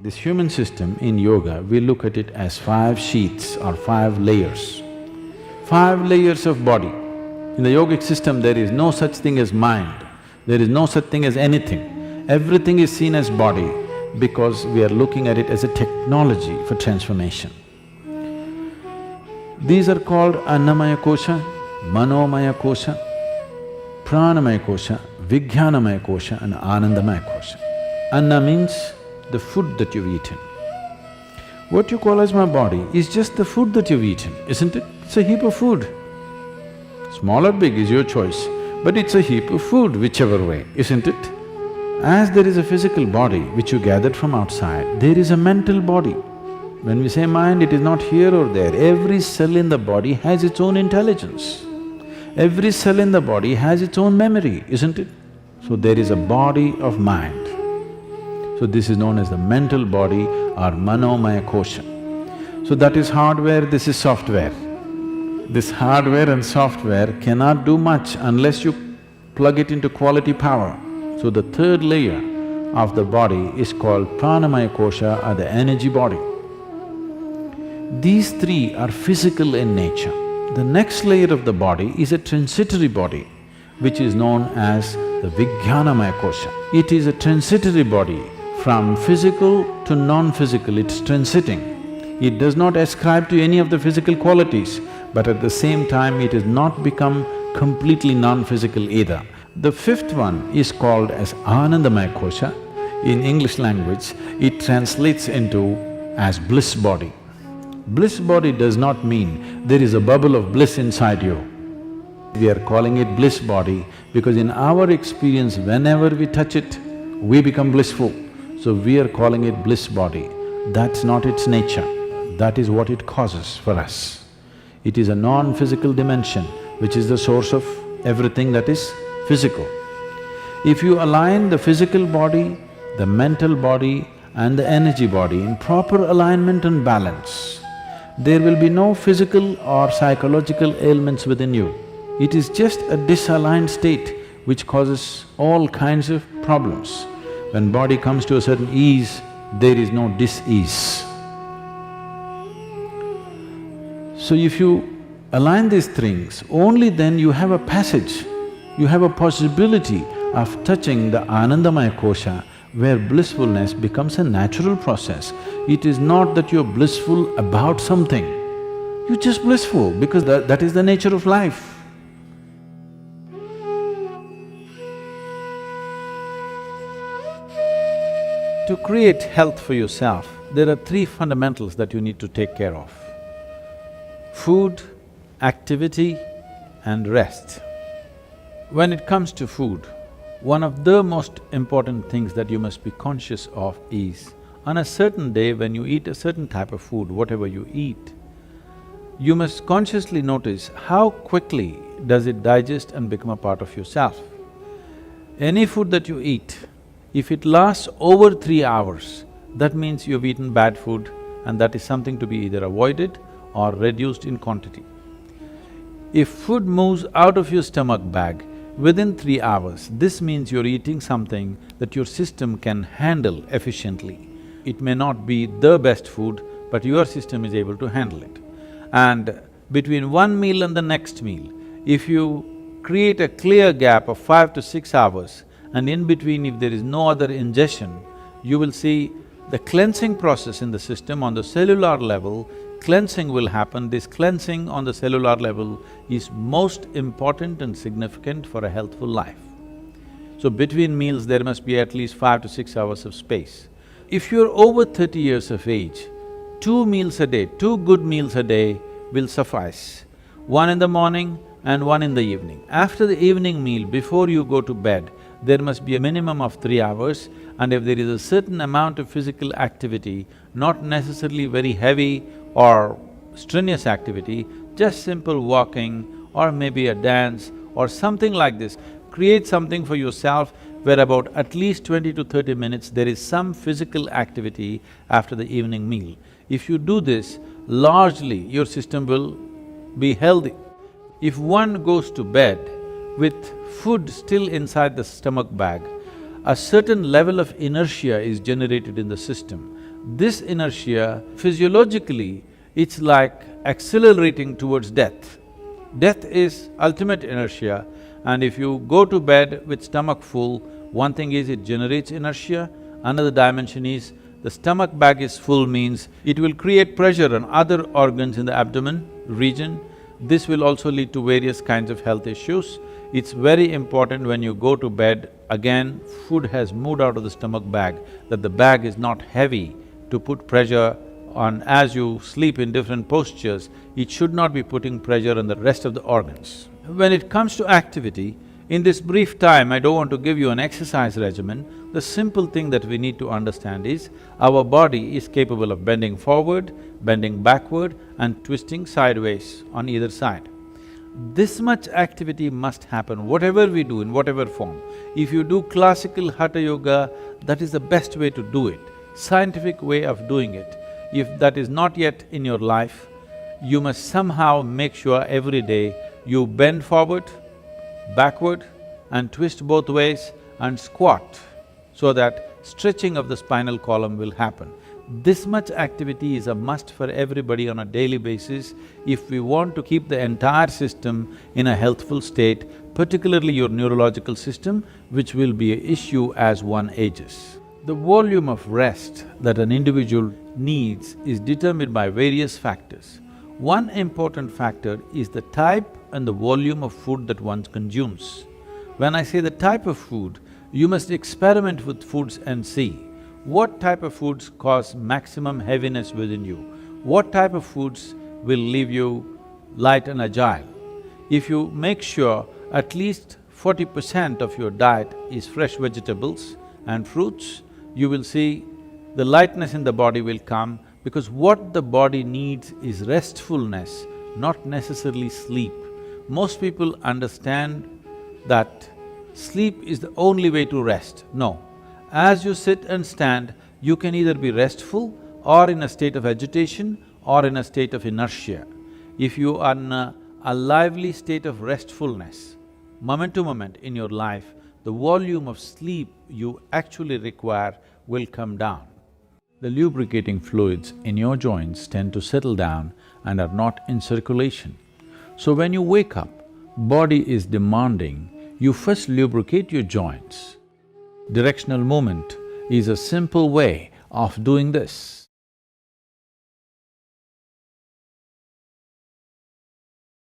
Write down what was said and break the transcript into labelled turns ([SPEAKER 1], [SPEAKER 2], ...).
[SPEAKER 1] This human system in yoga, we look at it as 5 sheaths or 5 layers. 5 layers of body. In the yogic system, there is no such thing as mind, there is no such thing as anything. Everything is seen as body because we are looking at it as a technology for transformation. These are called Annamaya Kosha, Manomaya Kosha, Pranamaya Kosha, Vijnanamaya Kosha and Anandamaya Kosha. Anna means the food that you've eaten. What you call as my body is just the food that you've eaten, isn't it? It's a heap of food. Small or big is your choice, but it's a heap of food whichever way, isn't it? As there is a physical body which you gathered from outside, there is a mental body. When we say mind, it is not here or there. Every cell in the body has its own intelligence. Every cell in the body has its own memory, isn't it? So there is a body of mind. So this is known as the mental body or Manomaya Kosha. So that is hardware, this is software. This hardware and software cannot do much unless you plug it into quality power. So the third layer of the body is called Pranamaya Kosha or the energy body. These three are physical in nature. The next layer of the body is a transitory body, which is known as the Vijnanamaya Kosha. It is a transitory body. From physical to non-physical, it's transiting. It does not ascribe to any of the physical qualities, but at the same time it has not become completely non-physical either. The fifth one is called as Anandamaya Kosha. In English language, it translates into as bliss body. Bliss body does not mean there is a bubble of bliss inside you. We are calling it bliss body because in our experience, whenever we touch it, we become blissful. So we are calling it bliss body. That's not its nature, that is what it causes for us. It is a non-physical dimension which is the source of everything that is physical. If you align the physical body, the mental body and the energy body in proper alignment and balance, there will be no physical or psychological ailments within you. It is just a disaligned state which causes all kinds of problems. When body comes to a certain ease, there is no dis-ease. So if you align these things, only then you have a passage, you have a possibility of touching the Anandamaya Kosha, where blissfulness becomes a natural process. It is not that you're blissful about something, you're just blissful because that is the nature of life. To create health for yourself, there are 3 fundamentals that you need to take care of: food, activity and rest. When it comes to food, one of the most important things that you must be conscious of is, on a certain day when you eat a certain type of food, whatever you eat, you must consciously notice how quickly does it digest and become a part of yourself. Any food that you eat, if it lasts over 3 hours, that means you've eaten bad food and that is something to be either avoided or reduced in quantity. If food moves out of your stomach bag within 3 hours, this means you're eating something that your system can handle efficiently. It may not be the best food, but your system is able to handle it. And between one meal and the next meal, if you create a clear gap of 5 to 6 hours, and in between if there is no other ingestion, you will see the cleansing process in the system on the cellular level, cleansing will happen. This cleansing on the cellular level is most important and significant for a healthful life. So between meals there must be at least 5 to 6 hours of space. If you're over 30 years of age, 2 meals a day, 2 good meals a day will suffice. One in the morning and one in the evening. After the evening meal, before you go to bed, there must be a minimum of 3 hours, and if there is a certain amount of physical activity, not necessarily very heavy or strenuous activity, just simple walking or maybe a dance or something like this, create something for yourself where about at least 20 to 30 minutes there is some physical activity after the evening meal. If you do this, largely your system will be healthy. If one goes to bed with food still inside the stomach bag, a certain level of inertia is generated in the system. This inertia, physiologically, it's like accelerating towards death. Death is ultimate inertia, and if you go to bed with stomach full, one thing is it generates inertia, another dimension is the stomach bag is full means it will create pressure on other organs in the abdomen region. This will also lead to various kinds of health issues. It's very important when you go to bed, again, food has moved out of the stomach bag, that the bag is not heavy to put pressure on. As you sleep in different postures, it should not be putting pressure on the rest of the organs. When it comes to activity, in this brief time, I don't want to give you an exercise regimen. The simple thing that we need to understand is, our body is capable of bending forward, bending backward and twisting sideways on either side. This much activity must happen, whatever we do, in whatever form. If you do classical Hatha Yoga, that is the best way to do it, scientific way of doing it. If that is not yet in your life, you must somehow make sure every day you bend forward, backward and twist both ways and squat, so that stretching of the spinal column will happen. This much activity is a must for everybody on a daily basis if we want to keep the entire system in a healthful state, particularly your neurological system, which will be an issue as one ages. The volume of rest that an individual needs is determined by various factors. One important factor is the type and the volume of food that one consumes. When I say the type of food, you must experiment with foods and see what type of foods cause maximum heaviness within you, what type of foods will leave you light and agile. If you make sure at least 40% of your diet is fresh vegetables and fruits, you will see the lightness in the body will come, because what the body needs is restfulness, not necessarily sleep. Most people understand that sleep is the only way to rest. No. As you sit and stand, you can either be restful or in a state of agitation or in a state of inertia. If you are in a lively state of restfulness, moment to moment in your life, the volume of sleep you actually require will come down. The lubricating fluids in your joints tend to settle down and are not in circulation. So when you wake up, body is demanding, you first lubricate your joints. Directional movement is a simple way of doing this.